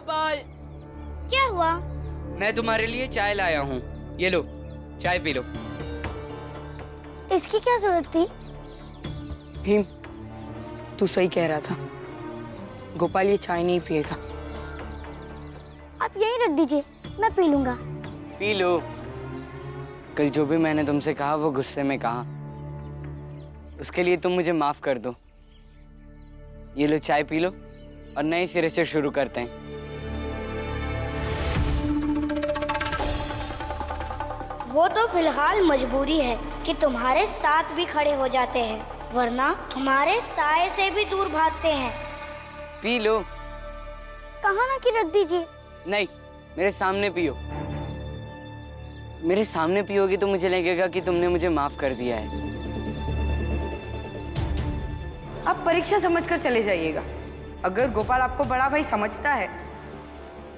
गोपाल, क्या हुआ? मैं तुम्हारे लिए चाय लाया हूँ। ये लो, चाय पी लो। इसकी क्या जरूरत थी? भीम, तू सही कह रहा था। गोपाल ये चाय नहीं पिएगा। आप यही रख दीजिए, मैं पी लूंगा। P low. कल जो भी मैंने तुमसे कहा वो गुस्से में कहा, उसके लिए तुम मुझे माफ कर दो। ये लो, चाय पी लो और नए सिरे से शुरू करते हैं। वो तो फिलहाल मजबूरी है कि तुम्हारे साथ भी खड़े हो जाते हैं, वरना तुम्हारे साए से भी दूर भागते हैं। P low. कहाँ ना कि रख दीजिए। नहीं, मेरे सामने पियो। मेरे सामने पियोगी तो मुझे लगेगा कि तुमने मुझे माफ कर दिया है। आप परीक्षा समझकर चले जाइएगा। अगर गोपाल आपको बड़ा भाई समझता है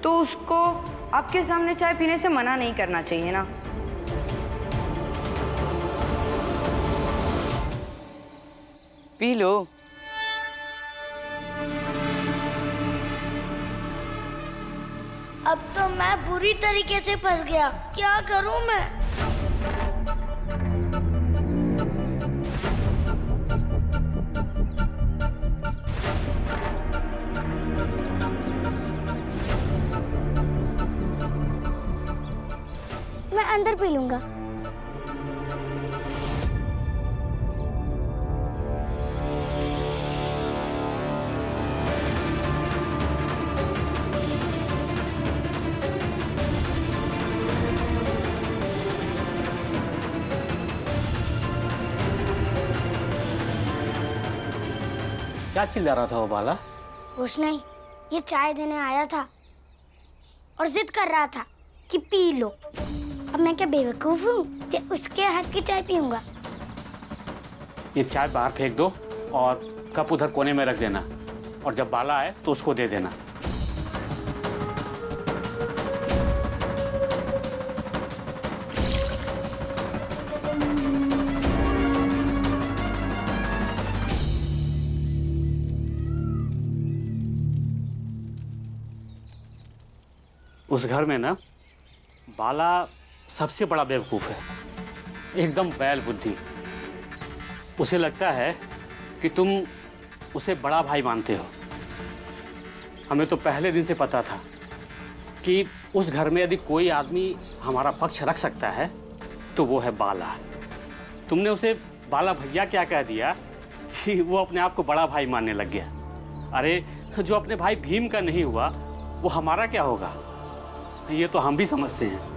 तो उसको आपके सामने चाय पीने से मना नहीं करना चाहिए ना। P low. अब तो मैं बुरी तरीके से फंस गया, क्या करूं मैं? मैं अंदर पी लूंगा। क्या चिल्ला रहा था वो बाला? कुछ नहीं, ये चाय देने आया था और जिद कर रहा था कि पी लो। अब मैं क्या बेवकूफ हूँ कि उसके हाथ की चाय पीऊंगा? ये चाय बाहर फेंक दो और कप उधर कोने में रख देना, और जब बाला आए तो उसको दे देना। उस घर में ना बाला सबसे बड़ा बेवकूफ है, एकदम बैल बुद्धि। उसे लगता है कि तुम उसे बड़ा भाई मानते हो। हमें तो पहले दिन से पता था कि उस घर में यदि कोई आदमी हमारा पक्ष रख सकता है तो वो है बाला। तुमने उसे बाला भैया क्या कह दिया कि वो अपने आप को बड़ा भाई मानने लग गया। अरे जो अपने भाई भीम का नहीं हुआ वो हमारा क्या होगा, ये तो हम भी समझते हैं।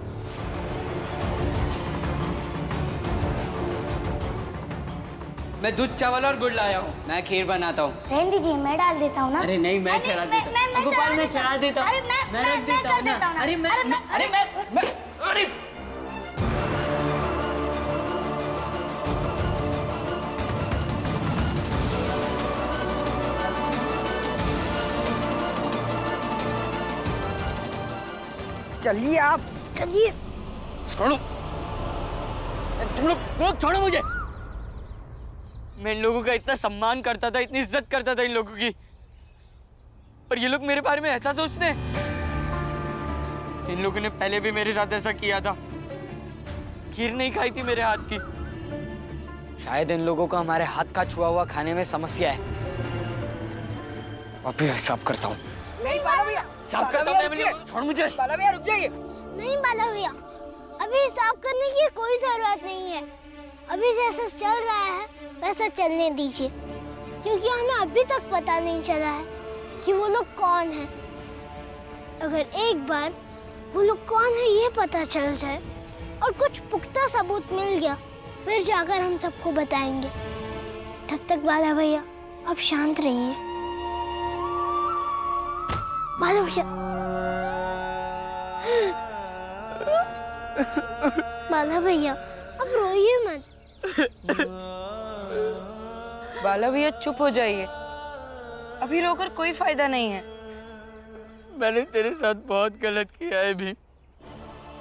मैं दूध चावल और गुड़ लाया हूँ। मैं खीर बनाता हूँ। रहने दीजिए, मैं डाल देता हूँ ना। अरे नहीं, मैं चढ़ा देता हूँ। गोपाल, मैं चढ़ा देता हूँ। मैं रख देता हूँ ना। अरे मैं अरे चलिए आप। चलिए। छोड़ो, तुम लोग छोड़ो मुझे। मैं इन लोगों का इतना सम्मान करता था, इतनी इज्जत करता था इन लोगों की, और ये लोग मेरे बारे में ऐसा सोचते हैं। इन लोगों ने पहले भी मेरे साथ ऐसा किया था। खीर नहीं खाई थी मेरे हाथ की। शायद इन लोगों को हमारे हाथ का छुआ हुआ खाने में समस्या है। अभी हिसाब करता हूँ। नहीं बाला भैया, हिसाब करता हूँ। छोड़ मुझे। बाला भैया रुक जाइए। नहीं बाला भैया, अभी हिसाब करने की कोई जरूरत नहीं है। अभी जैसा चल रहा है वैसा चलने दीजिए, क्योंकि हमें अभी तक पता नहीं चला है कि वो लोग कौन हैं। अगर एक बार वो लोग कौन है ये पता चल जाए और कुछ पुख्ता सबूत मिल गया, फिर जाकर हम सबको बताएंगे। तब तक बाला भैया अब शांत रहिए। बाला भैया, बाला भैया अब रोइए मत। बाला भैया चुप हो जाइए, अभी रोकर कोई फायदा नहीं है। मैंने तेरे साथ बहुत गलत किया है भीम।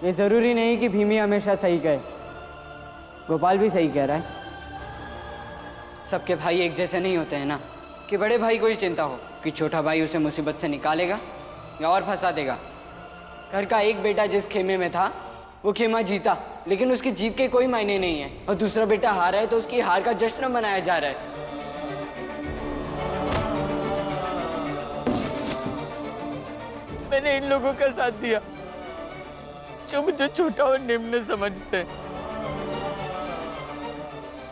ये जरूरी नहीं कि भीम ही हमेशा सही कहे, गोपाल भी सही कह रहा है। सबके भाई एक जैसे नहीं होते हैं ना, कि बड़े भाई को ही चिंता हो कि छोटा भाई उसे मुसीबत से निकालेगा, या और फंसा देगा। घर का एक बेटा जिस खेमे में था वो खेमा जीता, लेकिन उसकी जीत के कोई मायने नहीं है, और दूसरा बेटा हारा है तो उसकी हार का जश्न मनाया जा रहा है। मैंने इन लोगों का साथ दिया जो मुझे छोटा और निम्न समझते हैं।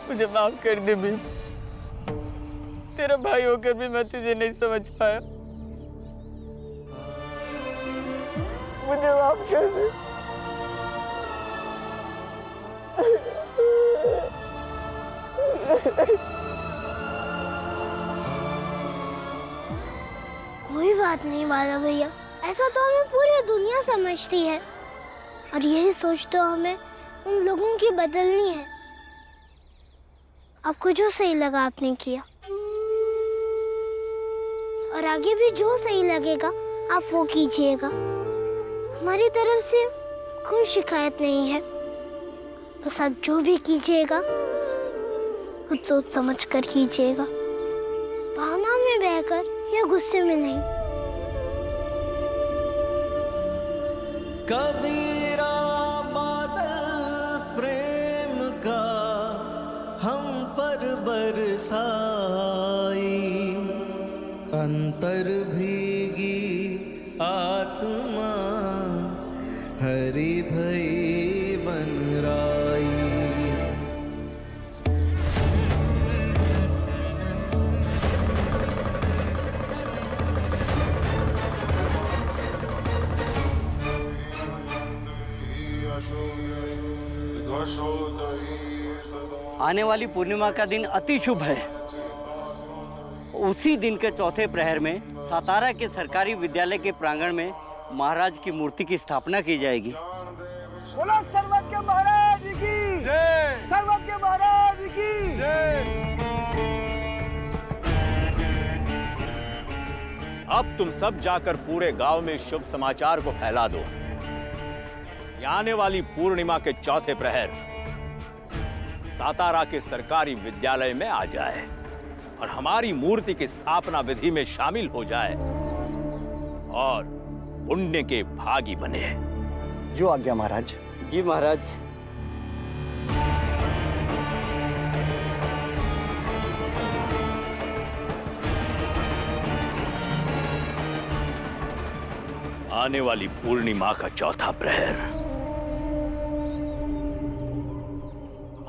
मुझे माफ कर दे भीम, तेरा भाई होकर भी मैं तुझे नहीं समझ पाया। मुझे माफ कर दे। कोई बात नहीं बाला भैया, ऐसा तो हमें पूरी दुनिया समझती है, और यही सोच तो हमें उन लोगों की बदलनी है। आपको जो सही लगा आपने किया, और आगे भी जो सही लगेगा आप वो कीजिएगा। हमारी तरफ से कोई शिकायत नहीं है, बस आप जो भी कीजिएगा कुछ सोच समझ कर कीजिएगा, भावना में बहकर या गुस्से में नहीं। कबीरा बादल प्रेम का हम पर बरसाई, अंतर भीगी आत्मा हरि भई बन राई। आने वाली पूर्णिमा का दिन अति शुभ है। उसी दिन के चौथे प्रहर में सातारा के सरकारी विद्यालय के प्रांगण में महाराज की मूर्ति की स्थापना की जाएगी। बोलो सर्वज्ञ महाराज की जय, सर्वज्ञ महाराज की जय। अब तुम सब जाकर पूरे गांव में शुभ समाचार को फैला दो। आने वाली पूर्णिमा के चौथे प्रहर सातारा के सरकारी विद्यालय में आ जाए और हमारी मूर्ति की स्थापना विधि में शामिल हो जाए और पुण्य के भागी बने। जो आज्ञा महाराज। जी महाराज। आने वाली पूर्णिमा का चौथा प्रहर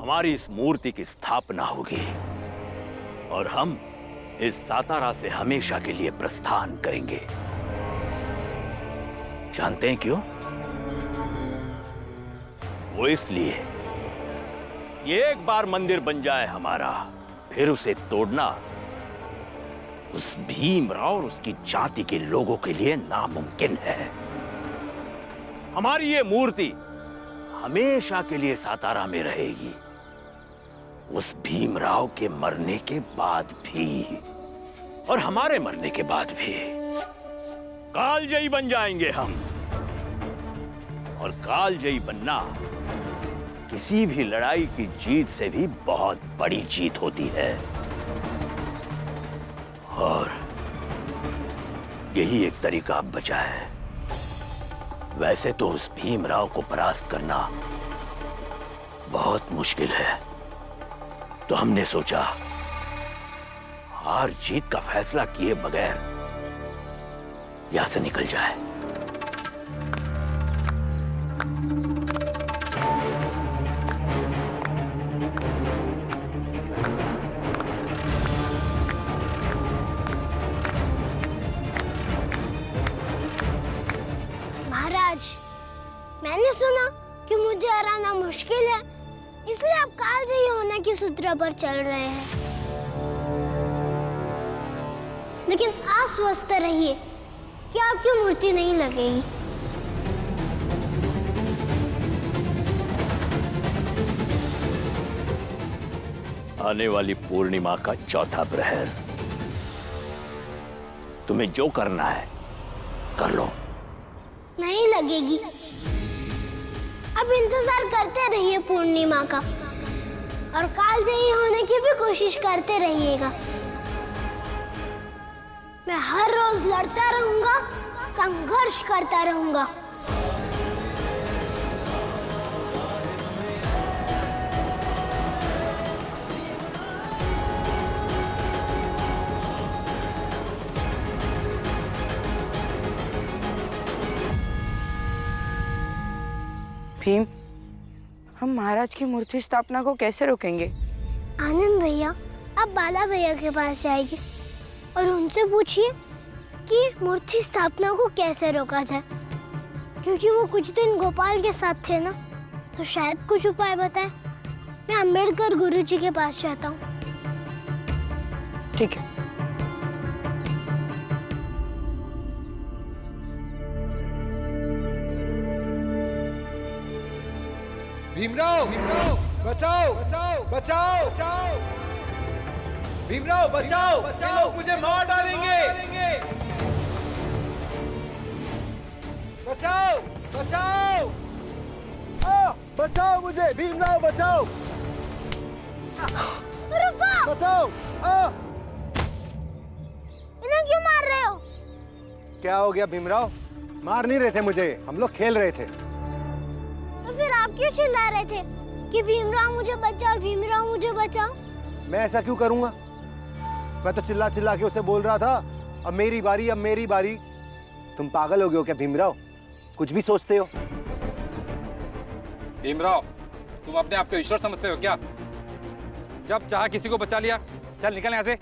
हमारी इस मूर्ति की स्थापना होगी और हम इस सातारा से हमेशा के लिए प्रस्थान करेंगे। जानते हैं क्यों? वो इसलिए ये एक बार मंदिर बन जाए हमारा, फिर उसे तोड़ना उस भीमराव और उसकी जाति के लोगों के लिए नामुमकिन है। हमारी ये मूर्ति हमेशा के लिए सातारा में रहेगी, उस भीमराव के मरने के बाद भी और हमारे मरने के बाद भी। कालजयी बन जाएंगे हम, और कालजयी बनना किसी भी लड़ाई की जीत से भी बहुत बड़ी जीत होती है। और यही एक तरीका अब बचा है। वैसे तो उस भीमराव को परास्त करना बहुत मुश्किल है, तो हमने सोचा हार जीत का फैसला किए बगैर यहां से निकल जाए। महाराज, मैंने सुना कि मुझे हराना मुश्किल है, इसलिए आप कालजयी होने की सूत्र पर चल रहे हैं। लेकिन आश्वस्त रहिए कि आपकी मूर्ति नहीं लगेगी। आने वाली पूर्णिमा का चौथा प्रहर तुम्हें जो करना है कर लो। नहीं लगेगी। अब इंतजार करते रहिए पूर्णिमा का, और कालजयी होने की भी कोशिश करते रहिएगा। मैं हर रोज लड़ता रहूंगा, संघर्ष करता रहूंगा। भीम, हम महाराज की मूर्ति स्थापना को कैसे रोकेंगे? आनंद भैया, आप बाला भैया के पास जाइए और उनसे पूछिए कि मूर्ति स्थापना को कैसे रोका जाए, क्योंकि वो कुछ दिन गोपाल के साथ थे ना, तो शायद कुछ उपाय बताए। मैं अम्बेडकर गुरुजी के पास जाता हूँ। ठीक है। भीमराव, भीमराव, बचाओ, बचाओ, बचाओ, बचाओ। भीमराव, बचाओ, बचाओ, मुझे मार डालेंगे। बचाओ, बचाओ, बचाओ मुझे, भीमराव बचाओ। रुको! बचाओ। इन्हें क्यों मार रहे हो? क्या हो गया भीमराव? मार नहीं रहे थे मुझे, हम लोग खेल रहे थे। तो फिर आप क्यों चिल्ला रहे थे कि भीमराव मुझे बचाओ, भीमराव मुझे बचाओ? मैं ऐसा क्यों करूंगा? मैं तो चिल्ला चिल्ला के उसे बोल रहा था, अब मेरी बारी, अब मेरी बारी। तुम पागल हो गए हो क्या भीमराव? कुछ भी सोचते हो। भीमराव, तुम अपने आप को ईश्वर समझते हो क्या? जब चाहा किसी को बचा लिया। चल निकल यहाँ से,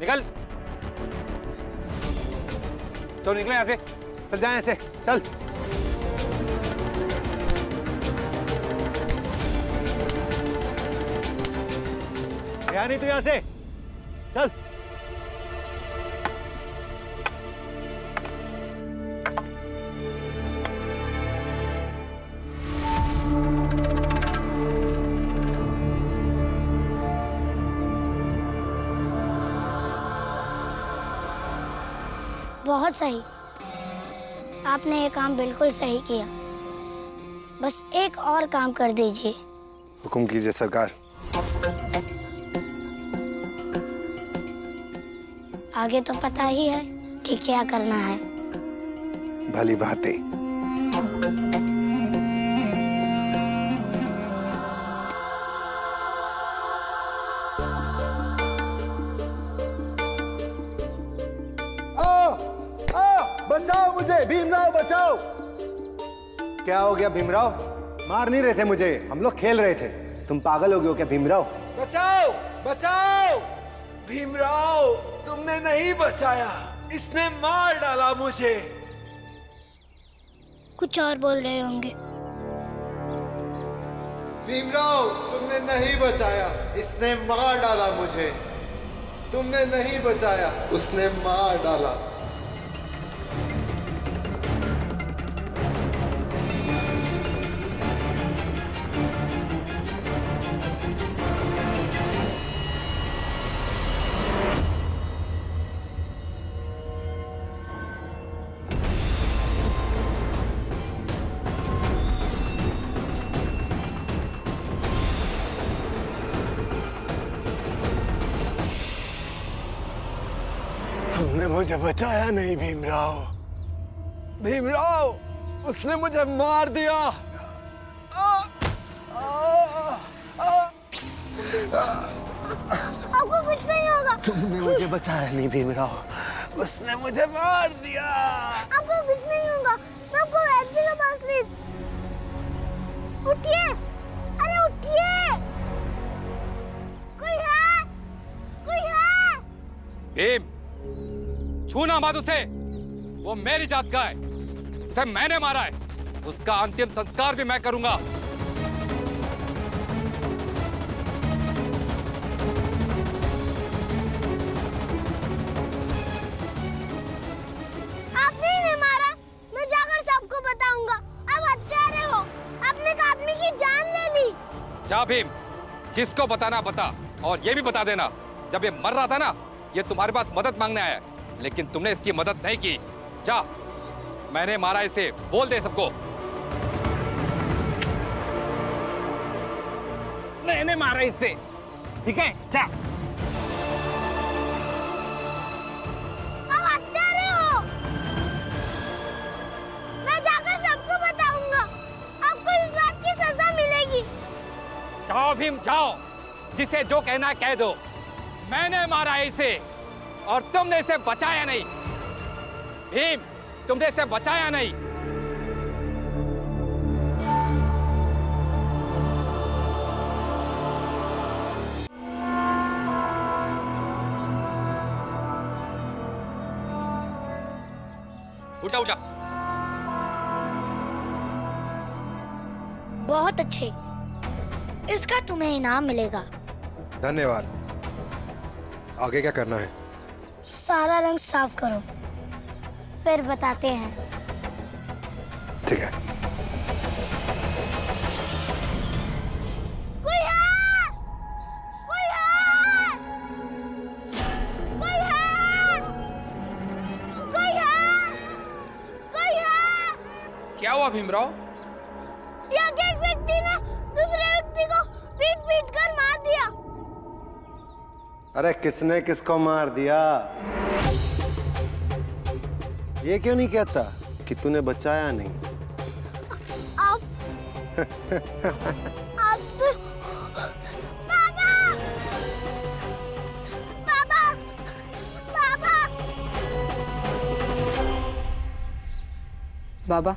निकल। तो निकल यहाँ से। चल जाए ऐसे, चल। गया नहीं तो यहाँ से, चल। बहुत सही, आपने ये काम बिल्कुल सही किया। बस एक और काम कर दीजिए। हुक्म कीजिए सरकार। आगे तो पता ही है कि क्या करना है। भली बातें। बचाओ मुझे, भीमराव बचाओ। क्या हो गया भीमराव? मार नहीं रहे थे मुझे, हम लोग खेल रहे थे। तुम पागल हो गए हो क्या भीमराव? बचाओ, बचाओ। भीमराव, तुमने नहीं बचाया, इसने मार डाला मुझे। कुछ और बोल रहे होंगे। भीमराव, तुमने नहीं बचाया, इसने मार डाला मुझे। तुमने नहीं बचाया, उसने मार डाला। तुमने मुझे बचाया नहीं भीमराव। भीमराव, उसने मुझे मार दिया। आपको कुछ नहीं होगा। तुमने मुझे बचाया नहीं भीमराव, उसने मुझे मार दिया। आपको कुछ नहीं होगा, मैं आपको वैद्य के पास ले। उठिए, अरे उठिए। कोई है? कोई है? भीम, छूना मत उसे। वो मेरी जात का है, उसे मैंने मारा है। उसका अंतिम संस्कार भी मैं करूंगा। आपने ही नहीं मारा, मैं जाकर सबको बताऊंगा। आप हत्यारे हो, आपने एक आदमी की जान ले ली। जा भीम, जिसको बताना बता, और ये भी बता देना, जब ये मर रहा था ना, ये तुम्हारे पास मदद मांगने आया, लेकिन तुमने इसकी मदद नहीं की। जा, मैंने मारा इसे, बोल दे सबको। मैंने मारा इसे, ठीक है? जा। आप हत्यारे हो। भीम जाओ, जिसे जो कहना है कह दो। मैंने मारा है इसे और तुमने इसे बचाया नहीं। भीम, तुमने इसे बचाया नहीं। उठा उठा। बहुत अच्छे, इसका तुम्हें इनाम मिलेगा। धन्यवाद। आगे क्या करना है? सारा रंग साफ करो, फिर बताते हैं। ठीक है। कोई है? कोई है? कोई है? कोई है? कोई है? क्या हुआ भीमराव? यहाँ के एक व्यक्ति ने दूसरे व्यक्ति को पीट पीट कर मार दिया। अरे किसने किसको मार दिया? ये क्यों नहीं कहता कि तूने बचाया नहीं? आप तो पापा, पापा, पापा। बाबा,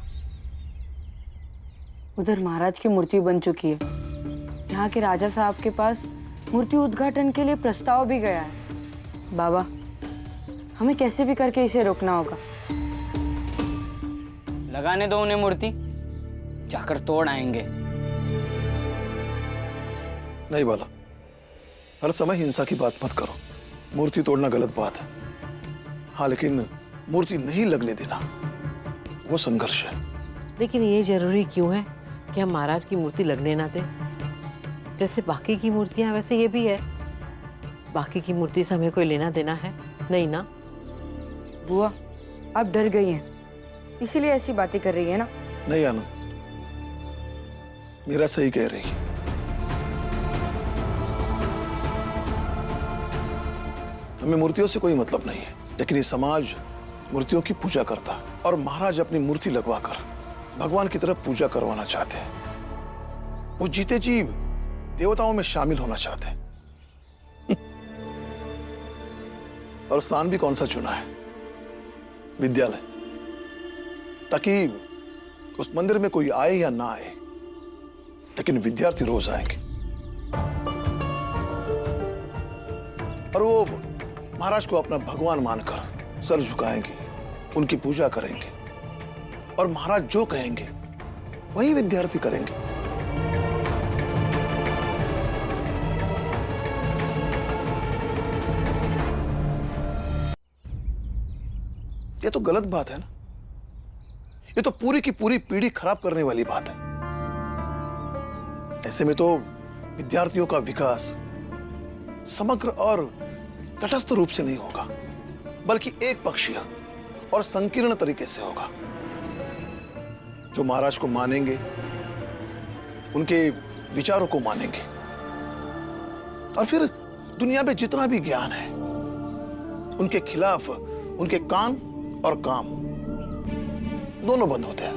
उधर महाराज की मूर्ति बन चुकी है। यहाँ के राजा साहब के पास मूर्ति उद्घाटन के लिए प्रस्ताव भी गया है। बाबा, हमें कैसे भी करके इसे रोकना होगा। लगाने दो उन्हें मूर्ति, जाकर तोड़ आएंगे। नहीं बाला, हर समय हिंसा की बात मत करो। मूर्ति तोड़ना गलत बात है। हाँ, लेकिन मूर्ति नहीं लगने देना, वो संघर्ष है। लेकिन ये जरूरी क्यों है कि हम महाराज की मूर्ति लगने ना दें? जैसे बाकी की मूर्तियां, वैसे ये भी है। बाकी की मूर्ति से हमें कोई लेना देना है नहीं ना? बुआ, आप डर गई हैं, इसीलिए ऐसी बातें कर रही है ना? नहीं आनंद, मेरा सही कह रही है। हमें मूर्तियों से कोई मतलब नहीं है, लेकिन ये समाज मूर्तियों की पूजा करता है और महाराज अपनी मूर्ति लगवाकर भगवान की तरफ पूजा करवाना चाहते हैं। वो जीते जी देवताओं में शामिल होना चाहते हैं। और स्थान भी कौन सा चुना है? विद्यालय, ताकि उस मंदिर में कोई आए या ना आए, लेकिन विद्यार्थी रोज आएंगे और वो महाराज को अपना भगवान मानकर सर झुकाएंगे, उनकी पूजा करेंगे और महाराज जो कहेंगे वही विद्यार्थी करेंगे। ये तो गलत बात है ना? ये तो पूरी की पूरी पीढ़ी खराब करने वाली बात है। ऐसे में तो विद्यार्थियों का विकास समग्र और तटस्थ रूप से नहीं होगा, बल्कि एक पक्षीय और संकीर्ण तरीके से होगा। जो महाराज को मानेंगे, उनके विचारों को मानेंगे और फिर दुनिया में जितना भी ज्ञान है, उनके खिलाफ उनके कान और काम दोनों बंद होते हैं।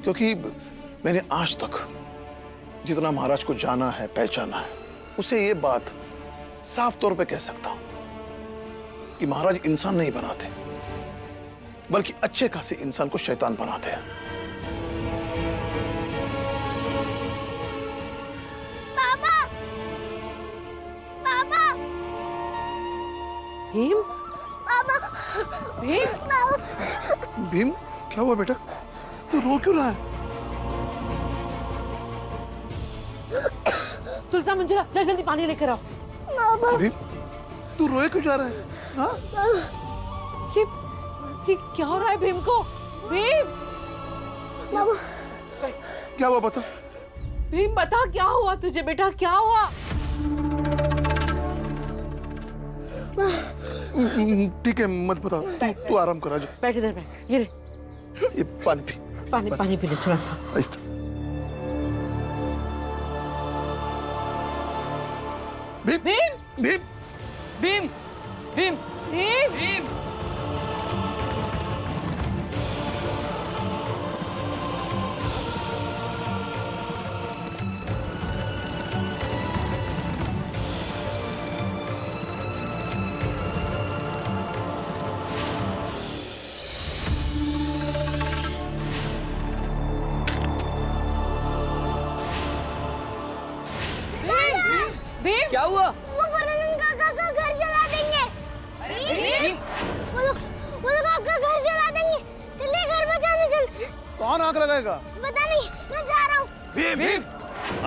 क्योंकि मैंने आज तक जितना महाराज को जाना है, पहचाना है, उसे ये बात साफ तौर पे कह सकता हूं कि महाराज इंसान नहीं बनाते, बल्कि अच्छे खासे इंसान को शैतान बनाते हैं। पापा, पापा, भीम, पापा, भीम, भीम, क्या हुआ बेटा? तू रो क्यों रहा है? तुलसा, मंजुला, जा जल्दी पानी लेकर आओ। भीम, तू रोए क्यों जा रहा है? हाँ? ये क्या हो रहा है भीम को? भीम, क्या हुआ बता? भीम बता, क्या हुआ तुझे बेटा? क्या हुआ? ठीक है, मत बता, तू आराम करा। जा, बैठ इधर बैठ। ये ले, ये पानी पी। पानी पी ले थोड़ा सा। आहिस्ता। भीम, भीम, भीम, भीम, भीम, भीम, भीम। कौन आग लगाएगा? पता नहीं, मैं जा रहा हूँ। भीम!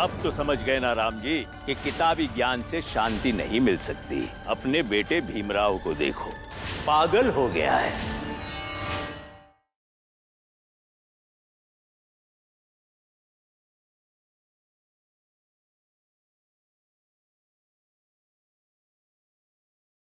अब तो समझ गए ना राम जी कि किताबी ज्ञान से शांति नहीं मिल सकती। अपने बेटे भीमराव को देखो, पागल हो गया है।